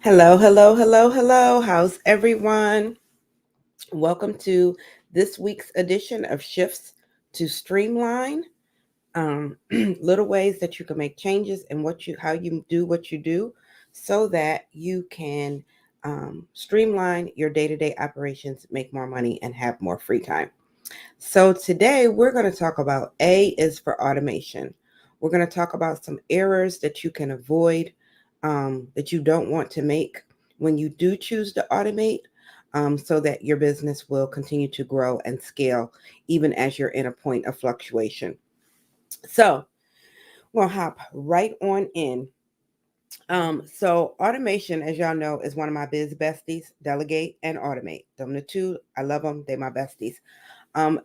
Hello, hello, hello, hello. How's everyone? Welcome to this week's edition of Shifts to Streamline. Little ways that you can make changes in how you do what you do, so that you can streamline your day-to-day operations, make more money, and have more free time. So today we're going to talk about A is for automation. We're going to talk about some errors that you can avoid, that you don't want to make when you do choose to automate, so that your business will continue to grow and scale even as you're in a point of fluctuation. So we'll hop right on in. So automation, as y'all know, is one of my biz besties. Delegate and automate. Them the two. I love them. They're my besties.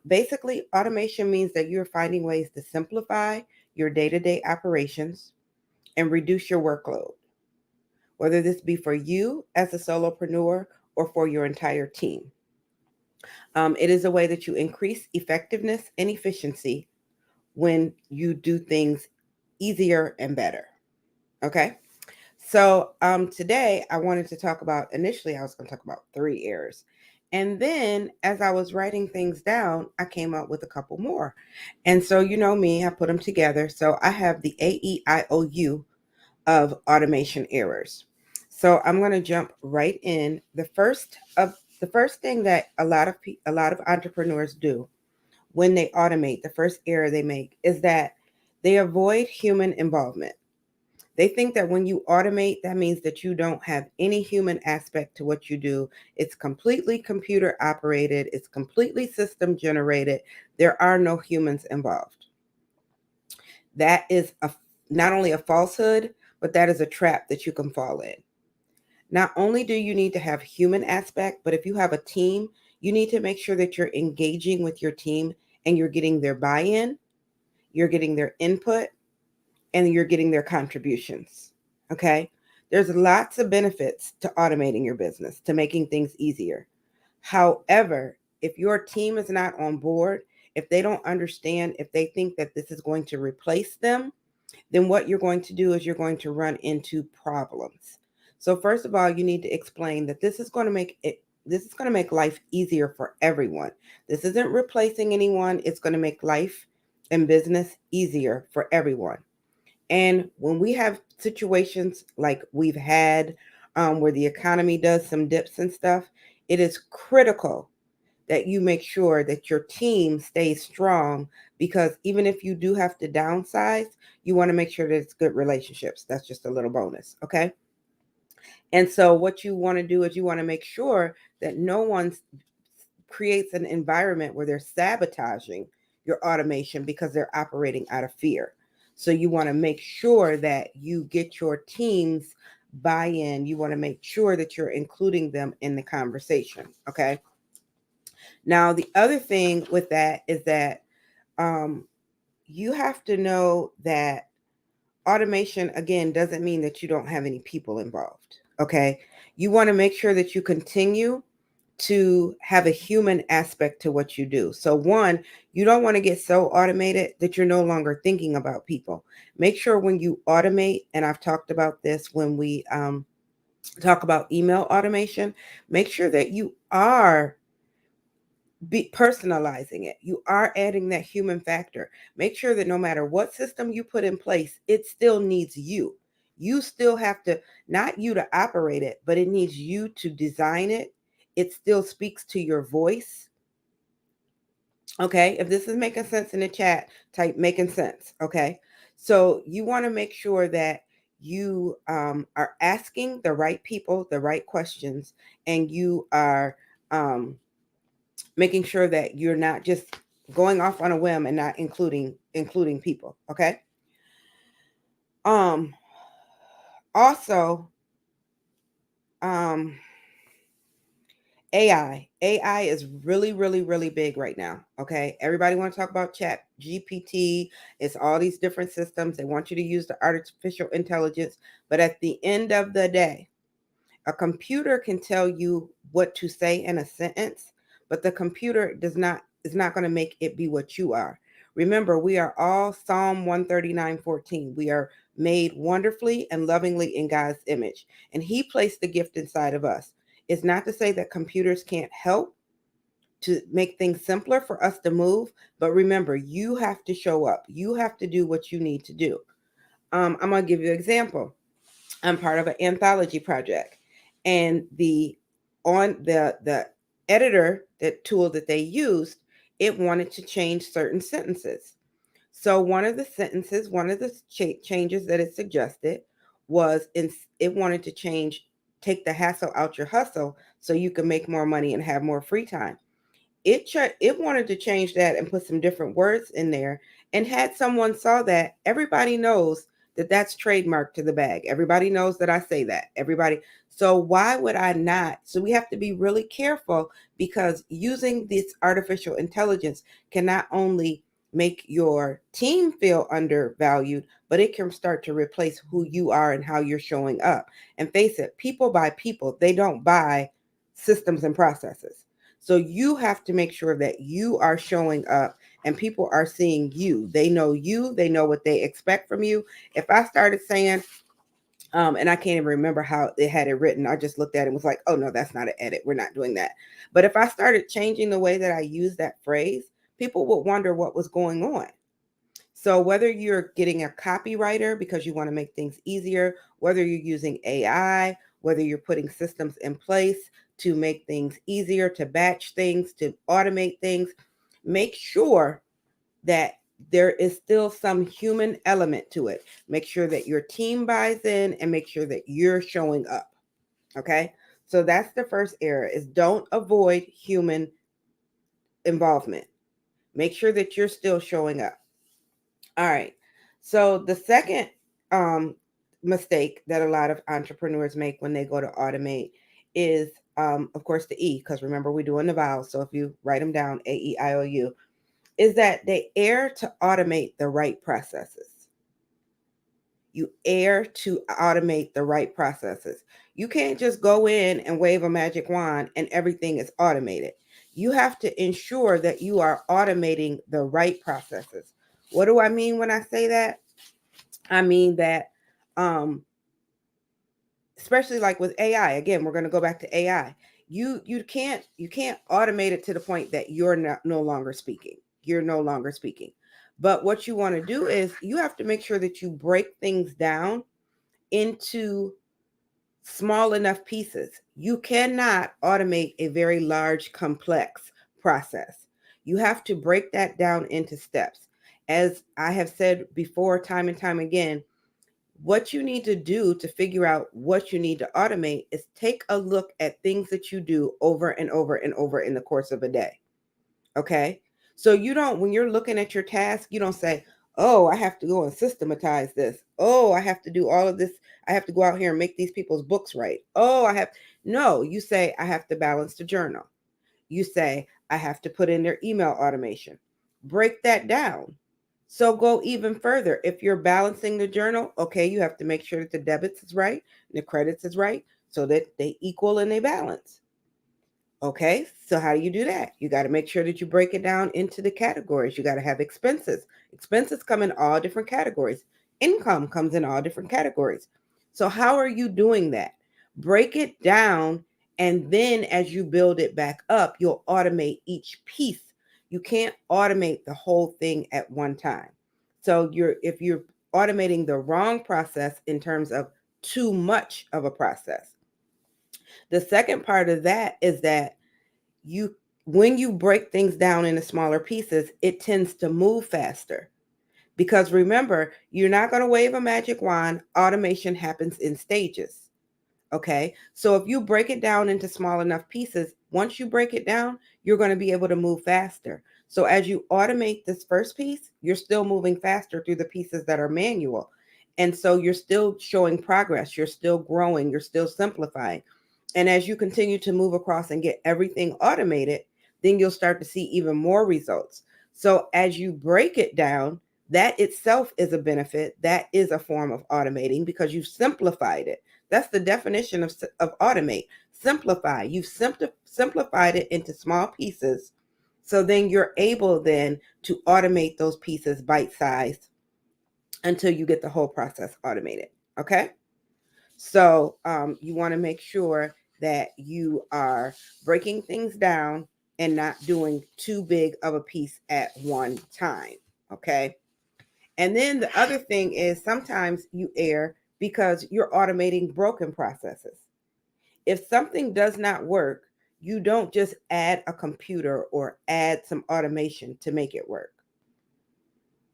Basically, automation means that you're finding ways to simplify your day to day operations and reduce your workload, whether this be for you as a solopreneur or for your entire team. It is a way that you increase effectiveness and efficiency when you do things easier and better. Okay. So today I wanted to talk about, initially, I was going to talk about 3 errors. And then as I was writing things down, I came up with a couple more. And so, you know me, I put them together. So I have the AEIOU of automation errors. So I'm going to jump right in. The first thing that a lot of entrepreneurs do when they automate, the first error they make is that they avoid human involvement. They think that when you automate, that means that you don't have any human aspect to what you do. It's completely computer operated, it's completely system generated. There are no humans involved. That is not only a falsehood, but that is a trap that you can fall in. Not only do you need to have human aspect, but if you have a team, you need to make sure that you're engaging with your team and you're getting their buy-in, you're getting their input, and you're getting their contributions. Okay? There's lots of benefits to automating your business, to making things easier. However, if your team is not on board, if they don't understand, if they think that this is going to replace them, then what you're going to do is you're going to run into problems. So first of all, you need to explain that this is going to make life easier for everyone. This isn't replacing anyone. It's going to make life and business easier for everyone. And when we have situations like we've had, where the economy does some dips and stuff, it is critical that you make sure that your team stays strong, because even if you do have to downsize, you want to make sure that it's good relationships. That's just a little bonus. Okay. And so what you want to do is you want to make sure that no one creates an environment where they're sabotaging your automation because they're operating out of fear. So you want to make sure that you get your team's buy-in. You want to make sure that you're including them in the conversation. Okay. Now, the other thing with that is that um, you have to know that automation, again, doesn't mean that you don't have any people involved. Okay. You want to make sure that you continue to have a human aspect to what you do. So, one, you don't want to get so automated that you're no longer thinking about people. Make sure when you automate, and I've talked about this when we talk about email automation, make sure that you are be personalizing it. You are adding that human factor. Make sure that no matter what system you put in place, it still needs you. You still have to, not you to operate it, but it needs you to design it. It still speaks to your voice. Okay. If this is making sense in the chat, type making sense. Okay. So you want to make sure that you are asking the right people the right questions, and you are making sure that you're not just going off on a whim and not including people. Okay. Um. Also, um, AI is really, really, really big right now. Okay. Everybody want to talk about chat GPT. It's all these different systems. They want you to use the artificial intelligence. But at the end of the day, a computer can tell you what to say in a sentence, but the computer is not going to make it be what you are. Remember, we are all Psalm 139:14. We are made wonderfully and lovingly in God's image, and He placed the gift inside of us. It's not to say that computers can't help to make things simpler for us to move, but remember, you have to show up. You have to do what you need to do. I'm going to give you an example. I'm part of an anthology project, and the editor, that tool that they used, it wanted to change certain sentences. So one of the sentences, one of the changes that it suggested was it wanted to take the hassle out your hustle so you can make more money and have more free time. It wanted to change that and put some different words in there, and had someone saw that, everybody knows that that's trademarked to the bag. Everybody knows that I say that. Everybody. So why would I not? So we have to be really careful, because using this artificial intelligence can not only make your team feel undervalued, but it can start to replace who you are and how you're showing up. And face it, people buy people. They don't buy systems and processes. So you have to make sure that you are showing up and people are seeing you. They know what they expect from you. If I started saying, and I can't even remember how they had it written, I just looked at it and was like, oh no, that's not an edit. We're not doing that. But if I started changing the way that I use that phrase, people would wonder what was going on. So whether you're getting a copywriter because you want to make things easier, whether you're using AI, whether you're putting systems in place to make things easier, to batch things, to automate things, make sure that there is still some human element to it. Make sure that your team buys in and make sure that you're showing up. Okay. So that's the first error, is don't avoid human involvement. Make sure that you're still showing up. All right. So the second mistake that a lot of entrepreneurs make when they go to automate is, of course, the E, because remember, we're doing the vowels. So if you write them down, AEIOU, is that they err to automate the right processes. You err to automate the right processes. You can't just go in and wave a magic wand and everything is automated. You have to ensure that you are automating the right processes. What do I mean when I say that? I mean that, especially like with AI, again, we're going to go back to AI. You can't automate it to the point that you're no longer speaking. You're no longer speaking. But what you want to do is you have to make sure that you break things down into small enough pieces. You cannot automate a very large, complex process. You have to break that down into steps. As I have said before, time and time again, what you need to do to figure out what you need to automate is take a look at things that you do over and over and over in the course of a day. Okay. So you don't, when you're looking at your task, you don't say, oh, I have to go and systematize this. Oh, I have to do all of this. I have to go out here and make these people's books right. Oh, no, you say, I have to balance the journal. You say, I have to put in their email automation. Break that down. So go even further. If you're balancing the journal, okay, you have to make sure that the debits is right and the credits is right so that they equal and they balance. Okay, so how do you do that? You got to make sure that you break it down into the categories. You got to have expenses. Expenses come in all different categories. Income comes in all different categories. So how are you doing that? Break it down, and then as you build it back up, you'll automate each piece. You can't automate the whole thing at one time. So if you're automating the wrong process in terms of too much of a process. The second part of that is that when you break things down into smaller pieces, it tends to move faster. Because remember, you're not going to wave a magic wand. Automation happens in stages. Okay. So if you break it down into small enough pieces, once you break it down, you're going to be able to move faster. So as you automate this first piece, you're still moving faster through the pieces that are manual. And so you're still showing progress. You're still growing. You're still simplifying. And as you continue to move across and get everything automated, then you'll start to see even more results. So as you break it down, that itself is a benefit. That is a form of automating because you've simplified it. That's the definition of automate. Simplify. You've simplified it into small pieces So then you're able then to automate those pieces bite-sized until you get the whole process automated. Okay. So you want to make sure that you are breaking things down and not doing too big of a piece at one time. Okay. And then the other thing is sometimes you err because you're automating broken processes. If something does not work, you don't just add a computer or add some automation to make it work.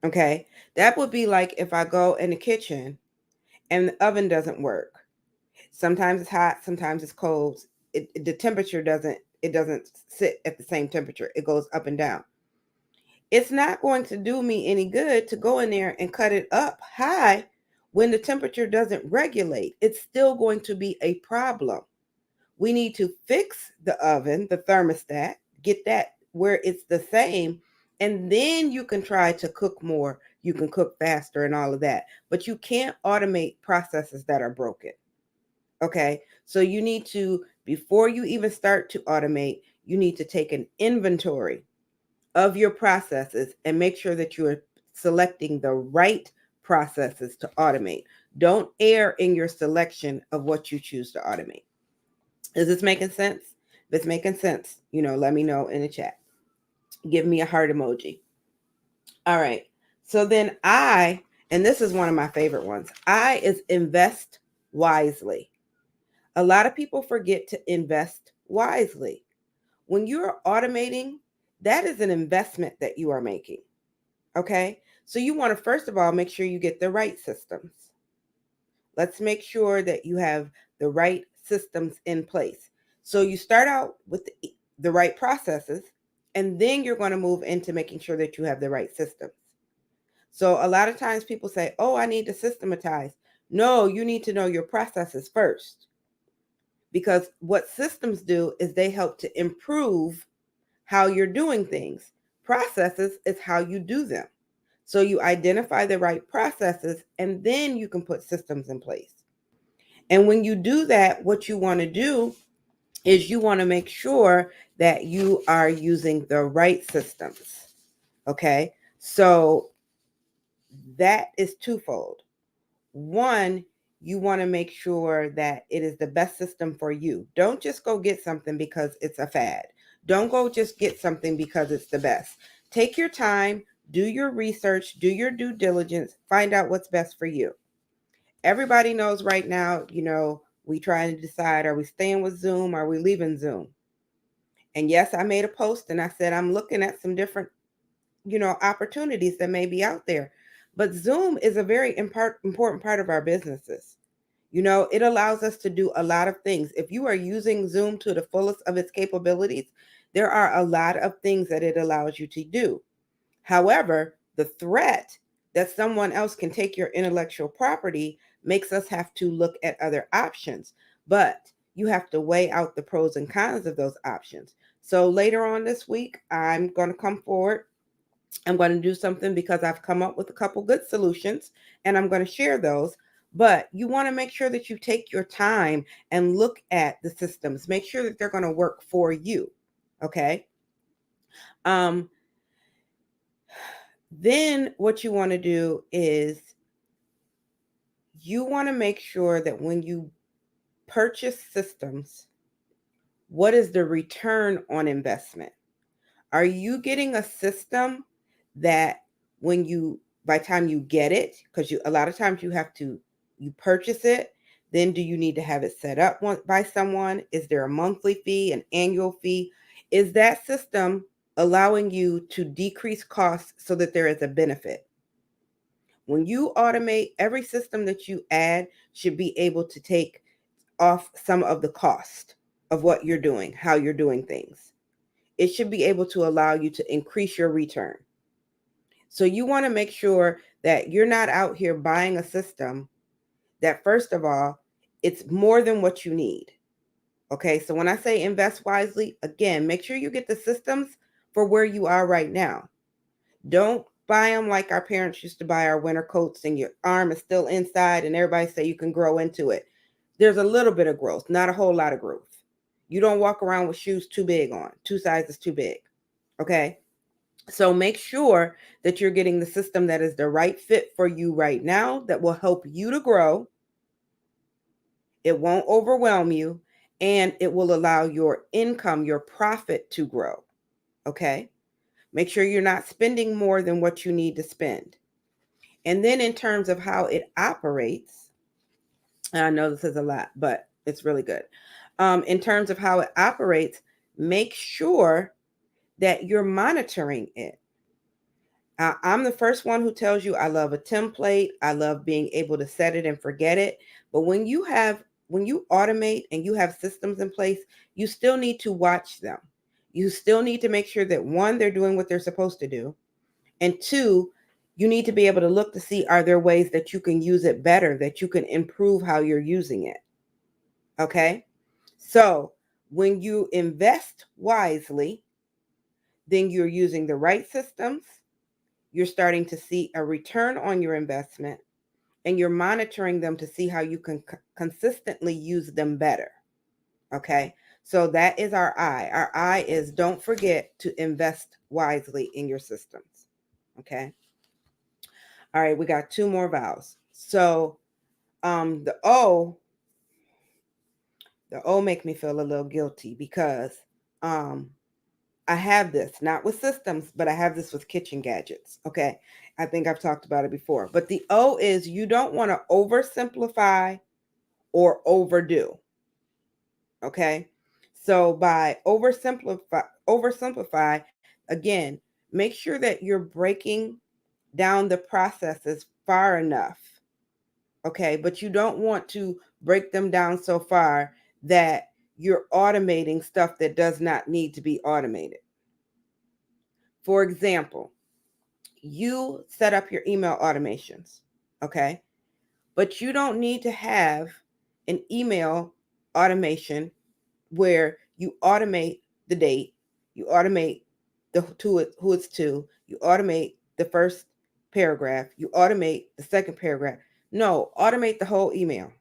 Okay. That would be like if I go in the kitchen and the oven doesn't work. Sometimes it's hot, sometimes it's cold. The temperature doesn't sit at the same temperature. It goes up and down. It's not going to do me any good to go in there and cut it up high when the temperature doesn't regulate. It's still going to be a problem. We need to fix the oven, the thermostat, get that where it's the same, and then you can try to cook more. You can cook faster and all of that. But you can't automate processes that are broken. Okay, so you need to, before you even start to automate, you need to take an inventory of your processes and make sure that you are selecting the right processes to automate. Don't err in your selection of what you choose to automate. Is this making sense? If it's making sense, let me know in the chat. Give me a heart emoji. All right. So then and this is one of my favorite ones, I is invest wisely. A lot of people forget to invest wisely. When you're automating, that is an investment that you are making. Okay. So you want to, first of all, make sure you get the right systems. Let's make sure that you have the right systems in place. So you start out with the right processes, and then you're going to move into making sure that you have the right systems. So a lot of times people say, oh, I need to systematize. No, you need to know your processes first. Because what systems do is they help to improve how you're doing things. Processes is how you do them. So you identify the right processes, and then you can put systems in place. And when you do that, what you want to do is you want to make sure that you are using the right systems. Okay. So that is twofold. One, you want to make sure that it is the best system for you. Don't just go get something because it's a fad. Don't go just get something because it's the best. Take your time, do your research, do your due diligence, find out what's best for you. Everybody knows right now, we trying to decide, are we staying with Zoom? Are we leaving Zoom? And yes, I made a post and I said, I'm looking at some different, opportunities that may be out there. But Zoom is a very important part of our businesses. It allows us to do a lot of things. If you are using Zoom to the fullest of its capabilities, there are a lot of things that it allows you to do. However, the threat that someone else can take your intellectual property makes us have to look at other options. But you have to weigh out the pros and cons of those options. So later on this week, I'm going to come forward. I'm going to do something because I've come up with a couple good solutions and I'm going to share those. But you want to make sure that you take your time and look at the systems. Make sure that they're going to work for you. Okay. Then what you want to do is you want to make sure that when you purchase systems, what is the return on investment? Are you getting a system that by the time you get it, because a lot of times you purchase it, then do you need to have it set up by someone? Is there a monthly fee, an annual fee? Is that system allowing you to decrease costs so that there is a benefit? When you automate, every system that you add should be able to take off some of the cost of what you're doing, how you're doing things. It should be able to allow you to increase your return. So you want to make sure that you're not out here buying a system that, first of all, it's more than what you need. Okay, so when I say invest wisely, again, make sure you get the systems for where you are right now. Don't buy them like our parents used to buy our winter coats and your arm is still inside and everybody say you can grow into it. There's a little bit of growth, not a whole lot of growth. You don't walk around with shoes too big on, 2 sizes too big. Okay. So make sure that you're getting the system that is the right fit for you right now, that will help you to grow. It won't overwhelm you, and it will allow your income, your profit to grow. Okay. Make sure you're not spending more than what you need to spend. And then in terms of how it operates, and I know this is a lot, but it's really good. In terms of how it operates, make sure that you're monitoring it. I'm the first one who tells you I love a template. I love being able to set it and forget it. But when you automate and you have systems in place, you still need to watch them. You still need to make sure that one, they're doing what they're supposed to do. And two, you need to be able to look to see, are there ways that you can use it better, that you can improve how you're using it. Okay. So when you invest wisely, then you're using the right systems. You're starting to see a return on your investment, and you're monitoring them to see how you can consistently use them better. Okay. So that is our I. Our I is, don't forget to invest wisely in your systems. Okay. All right. We got two more vowels. So the O make me feel a little guilty because um I have this, not with systems, but I have this with kitchen gadgets. Okay. I think I've talked about it before. But the O is, you don't want to oversimplify or overdo. Okay. So by oversimplify, again, make sure that you're breaking down the processes far enough. Okay. But you don't want to break them down so far that you're automating stuff that does not need to be automated. For example, you set up your email automations, okay? But you don't need to have an email automation where you automate the date, you automate who it's to, you automate the first paragraph, you automate the second paragraph. No, automate the whole email.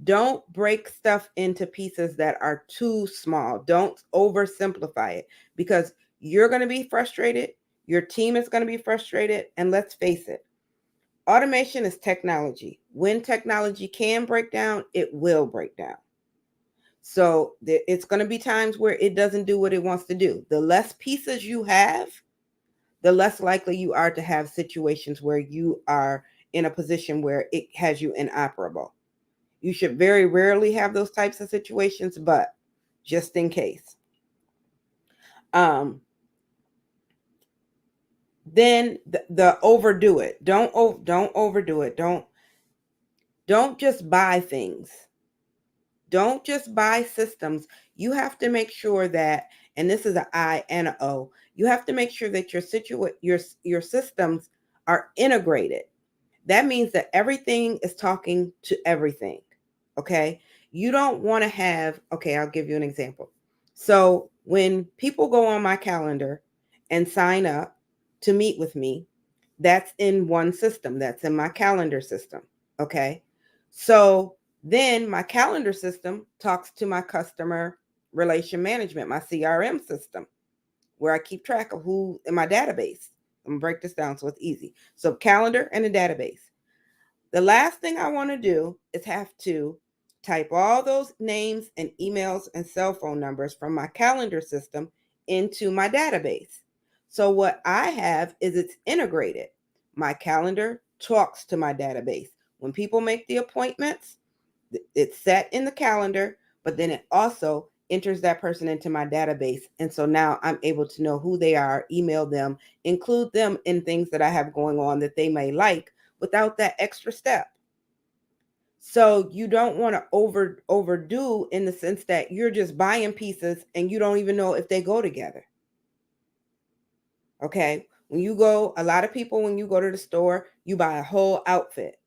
Don't break stuff into pieces that are too small. Don't oversimplify it, because you're going to be frustrated. Your team is going to be frustrated. And let's face it, automation is technology. When technology can break down, it will break down. So it's going to be times where it doesn't do what it wants to do. The less pieces you have, the less likely you are to have situations where you are in a position where it has you inoperable. You should very rarely have those types of situations, but just in case. Then the overdo it. Don't overdo it. Don't just buy things. Don't just buy systems. You have to make sure that, and this is an I and an O, you have to make sure that your systems are integrated. That means that everything is talking to everything. Okay. You don't want to have, okay, I'll give you an example. So when people go on my calendar and sign up to meet with me, that's in one system. That's in my calendar system. Okay. So then my calendar system talks to my customer relation management, my CRM system, where I keep track of who in my database. I'm going to break this down so it's easy. So calendar and a database. The last thing I want to do is have to type all those names and emails and cell phone numbers from my calendar system into my database. So what I have is, it's integrated. My calendar talks to my database. When people make the appointments, it's set in the calendar, but then it also enters that person into my database. And so now I'm able to know who they are, email them, include them in things that I have going on that they may like, without that extra step. So you don't want to overdo, in the sense that you're just buying pieces and you don't even know if they go together. Okay. A lot of people, when you go to the store, you buy a whole outfit.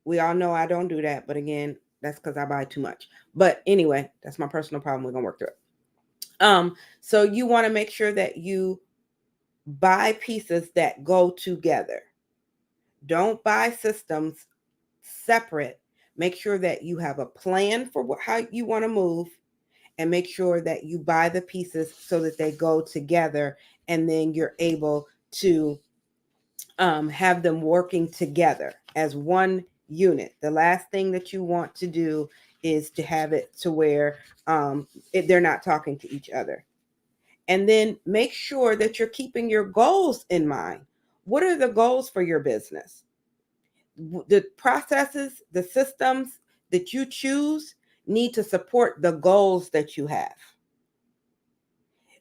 We all know I don't do that. But again, that's because I buy too much. But anyway, that's my personal problem. We're going to work through it. So you want to make sure that you buy pieces that go together. Don't buy systems separate. Make sure that you have a plan for how you want to move, and make sure that you buy the pieces so that they go together, and then you're able to have them working together as one unit. The last thing that you want to do is to have it to where they're not talking to each other. And then make sure that you're keeping your goals in mind. What are the goals for your business? The processes, the systems that you choose need to support the goals that you have.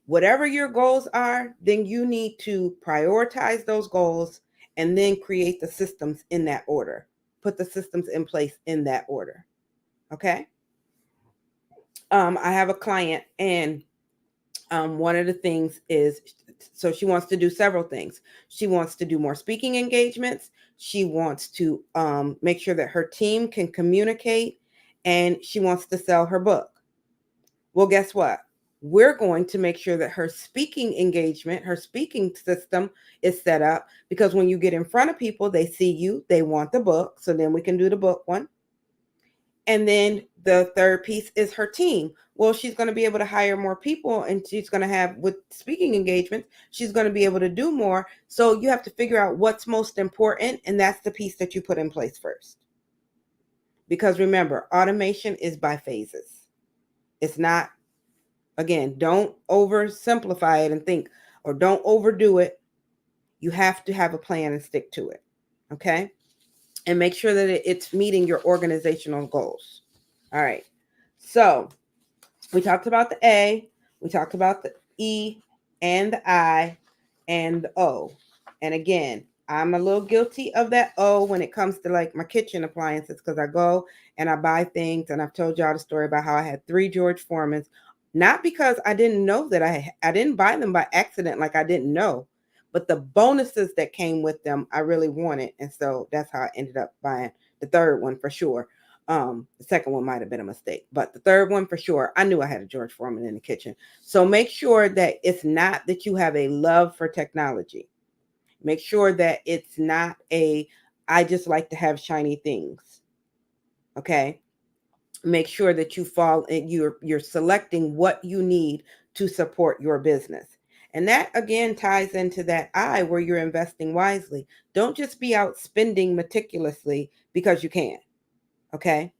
Whatever your goals are, then you need to prioritize those goals and then create the systems in that order. Put the systems in place in that order. Okay. I have a client, and one of the things is, so she wants to do several things. She wants to do more speaking engagements. She wants to make sure that her team can communicate, and she wants to sell her book. Well, guess what? We're going to make sure that her speaking engagement, her speaking system is set up, because when you get in front of people, they see you, they want the book. So then we can do the book one. And then the third piece is her team. Well, she's going to be able to hire more people, and she's going to have, with speaking engagements, she's going to be able to do more. So you have to figure out what's most important, and that's the piece that you put in place first. Because remember, automation is by phases. It's not, again, don't oversimplify it and think, or don't overdo it. You have to have a plan and stick to it. Okay. And make sure that it's meeting your organizational goals. All right. So we talked about the A, we talked about the E and the I and the O. And again, I'm a little guilty of that O when it comes to like my kitchen appliances, because I go and I buy things, and I've told y'all the story about how I had 3 George Foremans, not because I didn't know that I didn't buy them by accident, like I didn't know, but the bonuses that came with them, I really wanted. And so that's how I ended up buying the third one for sure. The second one might have been a mistake, but the third one for sure, I knew I had a George Foreman in the kitchen. So make sure that it's not that you have a love for technology. Make sure that it's not I just like to have shiny things. Okay. Make sure that you fall in, you're selecting what you need to support your business. And that again ties into that I, where you're investing wisely. Don't just be out spending meticulously because you can. Okay.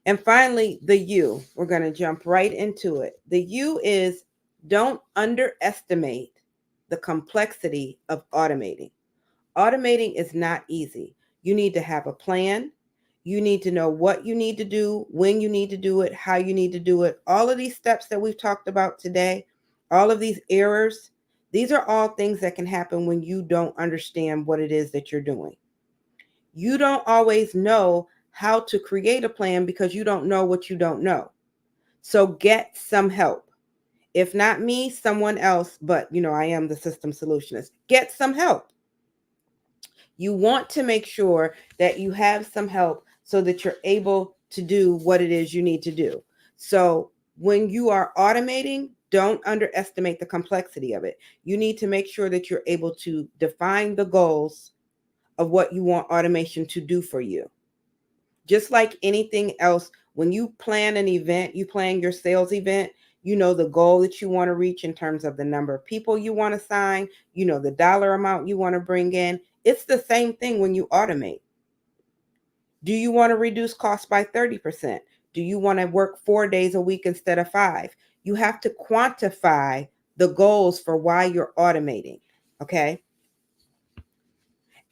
And finally, the U. We're going to jump right into it. The U is, don't underestimate the complexity of automating. Automating is not easy. You need to have a plan. You need to know what you need to do, when you need to do it, how you need to do it. All of these steps that we've talked about today, all of these errors, these are all things that can happen when you don't understand what it is that you're doing. You don't always know how to create a plan because you don't know what you don't know. So get some help. If not me, someone else, but I am the system solutionist. Get some help. You want to make sure that you have some help so that you're able to do what it is you need to do. So when you are automating, don't underestimate the complexity of it. You need to make sure that you're able to define the goals of what you want automation to do for you. Just like anything else, when you plan an event, you plan your sales event, you know the goal that you want to reach in terms of the number of people you want to sign, the dollar amount you want to bring in. It's the same thing when you automate. Do you want to reduce costs by 30%? Do you want to work 4 days a week instead of 5? You have to quantify the goals for why you're automating. Okay.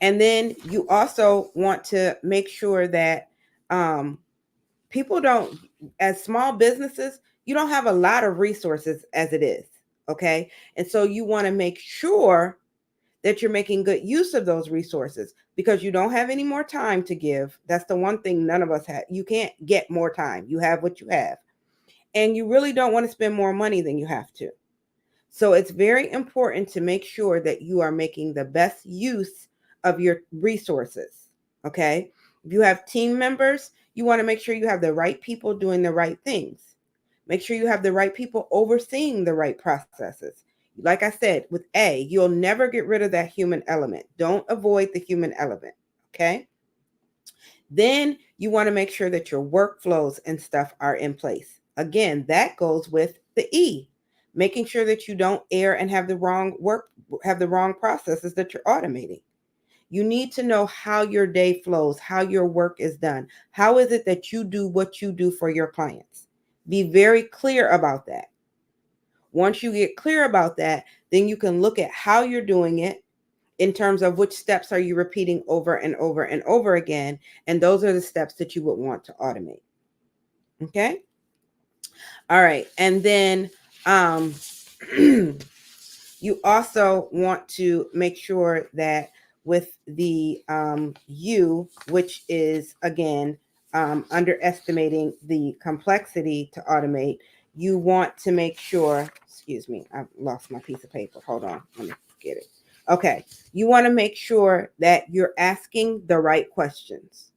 And then you also want to make sure that people don't, as small businesses, you don't have a lot of resources as it is. Okay. And so you want to make sure that you're making good use of those resources, because you don't have any more time to give. That's the one thing none of us have. You can't get more time. You have what you have. And you really don't want to spend more money than you have to. So it's very important to make sure that you are making the best use of your resources. Okay. If you have team members, you want to make sure you have the right people doing the right things. Make sure you have the right people overseeing the right processes. Like I said, with A, you'll never get rid of that human element. Don't avoid the human element. Okay. Then you want to make sure that your workflows and stuff are in place. Again, that goes with the E, making sure that you don't err and have the wrong processes that you're automating. You need to know how your day flows, how your work is done. How is it that you do what you do for your clients? Be very clear about that. Once you get clear about that, then you can look at how you're doing it in terms of which steps are you repeating over and over and over again. And those are the steps that you would want to automate. Okay. All right. And then you also want to make sure that with the U, which is again underestimating the complexity to automate, you want to make sure, excuse me, I've lost my piece of paper. Hold on, let me get it. Okay, you want to make sure that you're asking the right questions.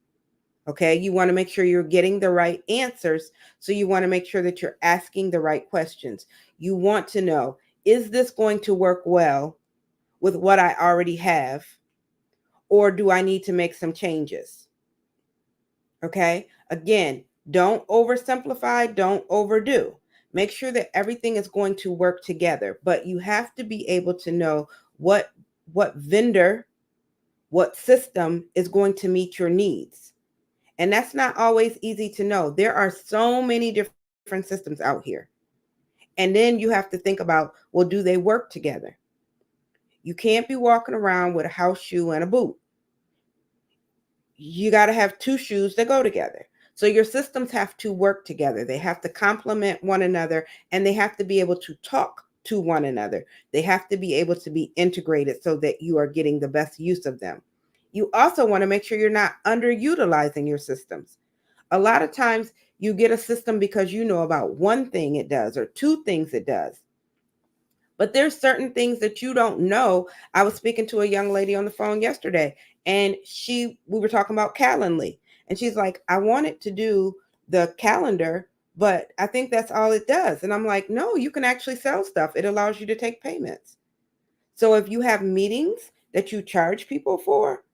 Okay, you want to make sure you're getting the right answers. So you want to make sure that you're asking the right questions. You want to know, is this going to work well with what I already have? Or do I need to make some changes? Okay, again, don't oversimplify, don't overdo. Make sure that everything is going to work together, but you have to be able to know what vendor, what system is going to meet your needs. And that's not always easy to know. There are so many different systems out here. And then you have to think about, well, do they work together? You can't be walking around with a house shoe and a boot. You got to have two shoes that go together. So your systems have to work together. They have to complement one another, and they have to be able to talk to one another. They have to be able to be integrated so that you are getting the best use of them. You also want to make sure you're not underutilizing your systems. A lot of times you get a system because you know about one thing it does or two things it does. But there's certain things that you don't know. I was speaking to a young lady on the phone yesterday, and we were talking about Calendly. And she's like, I wanted to do the calendar, but I think that's all it does. And I'm like, no, you can actually sell stuff. It allows you to take payments. So if you have meetings that you charge people for,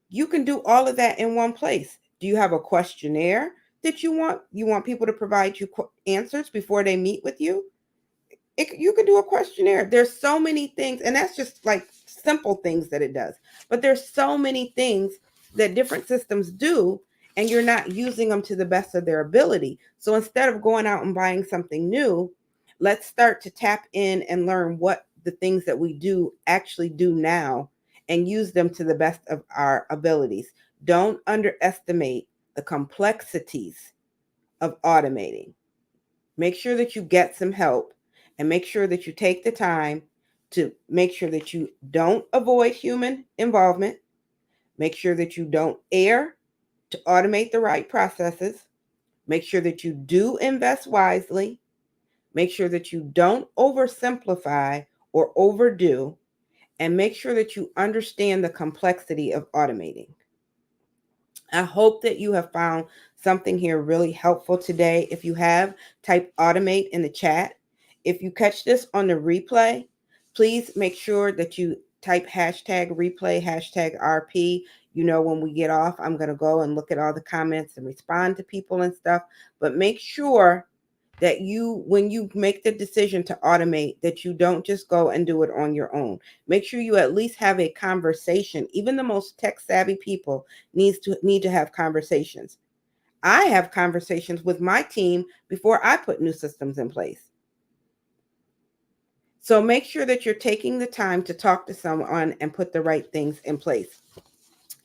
you can do all of that in one place. Do you have a questionnaire that you want? You want people to provide you answers before they meet with you? You can do a questionnaire. There's so many things, and that's just like simple things that it does. But there's so many things that different systems do, and you're not using them to the best of their ability. So instead of going out and buying something new, let's start to tap in and learn what the things that we do actually do now and use them to the best of our abilities. Don't underestimate the complexities of automating. Make sure that you get some help, and make sure that you take the time to make sure that you don't avoid human involvement. Make sure that you don't err to automate the right processes. Make sure that you do invest wisely. Make sure that you don't oversimplify or overdo. And make sure that you understand the complexity of automating. I hope that you have found something here really helpful today. If you have, type automate in the chat. If you catch this on the replay, please make sure that you type hashtag replay, hashtag RP. You know, when we get off, I'm going to go and look at all the comments and respond to people and stuff. But make sure that when you make the decision to automate, that you don't just go and do it on your own. Make sure you at least have a conversation. Even the most tech savvy people need to have conversations. I have conversations with my team before I put new systems in place. So make sure that you're taking the time to talk to someone and put the right things in place.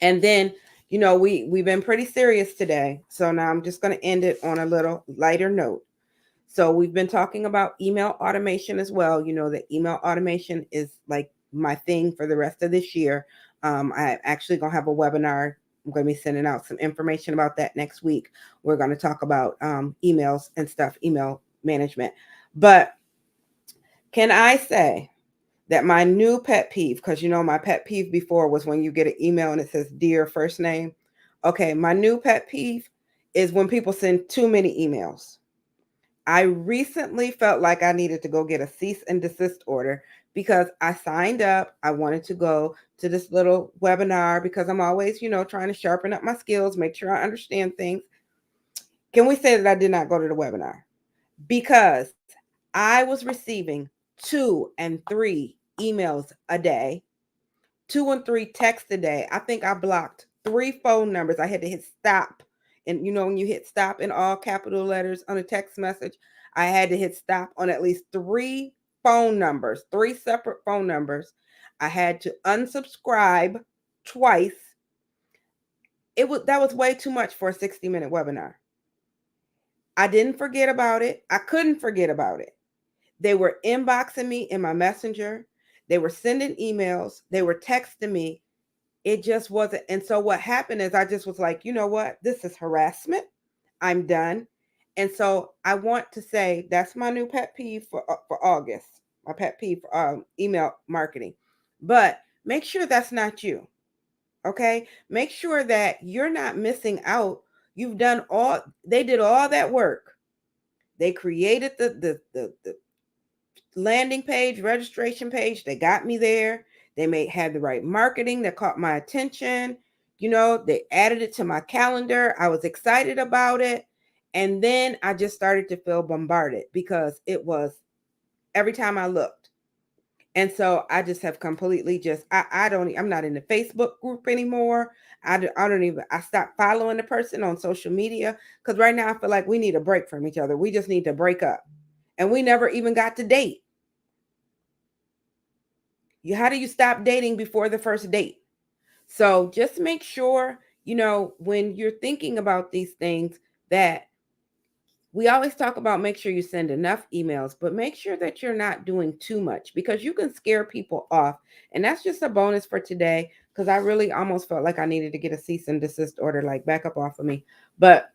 And then, you know, we've been pretty serious today. So now I'm just going to end it on a little lighter note. So we've been talking about email automation as well. You know that email automation is like my thing for the rest of this year. I actually going to have a webinar. I'm going to be sending out some information about that next week. We're going to talk about emails and stuff, email management. But can I say that my new pet peeve, because you know my pet peeve before was when you get an email and it says dear first name. Okay, my new pet peeve is when people send too many emails. I recently felt like I needed to go get a cease and desist order because I signed up. I wanted to go to this little webinar because I'm always, you know, trying to sharpen up my skills, make sure I understand things. Can we say that I did not go to the webinar? because I was receiving 2 and 3 emails a day, 2 and 3 texts a day. I think I blocked 3 phone numbers. I had to hit stop. And when you hit stop in all capital letters on a text message, I had to hit stop on at least 3 phone numbers, 3 separate phone numbers. I had to unsubscribe twice. That was way too much for a 60-minute webinar. I didn't forget about it. I couldn't forget about it. They were inboxing me in my messenger. They were sending emails. They were texting me. It just wasn't. And so what happened is I just was like, you know what? This is harassment. I'm done. And so I want to say that's my new pet peeve for August. My pet peeve for email marketing. But make sure that's not you. Okay? Make sure that you're not missing out. They did all that work. They created the landing page, registration page. They got me there. They had the right marketing that caught my attention. They added it to my calendar. I was excited about it. And then I just started to feel bombarded because it was every time I looked. And so I just have completely I'm not in the Facebook group anymore. I stopped following the person on social media because right now I feel like we need a break from each other. We just need to break up. And we never even got to date. How do you stop dating before the first date? So just make sure, when you're thinking about these things, that we always talk about make sure you send enough emails, but make sure that you're not doing too much because you can scare people off. And that's just a bonus for today because I really almost felt like I needed to get a cease and desist order, like back up off of me. But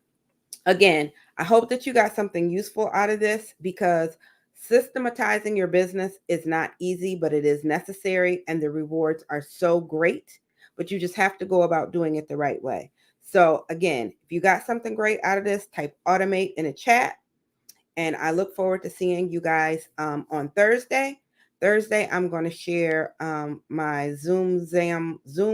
again, I hope that you got something useful out of this because systematizing your business is not easy, but it is necessary and the rewards are so great, but you just have to go about doing it the right way. So again, if you got something great out of this, type automate in a chat. And I look forward to seeing you guys on Thursday. Thursday, I'm going to share my Zoom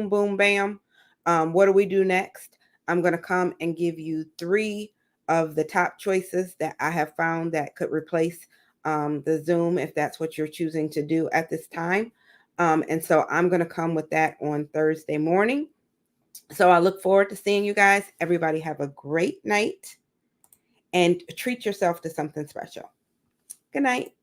Boom Bam. What do we do next? I'm going to come and give you 3 of the top choices that I have found that could replace the Zoom if that's what you're choosing to do at this time. And so I'm going to come with that on Thursday morning. So I look forward to seeing you guys. Everybody have a great night and treat yourself to something special. Good night.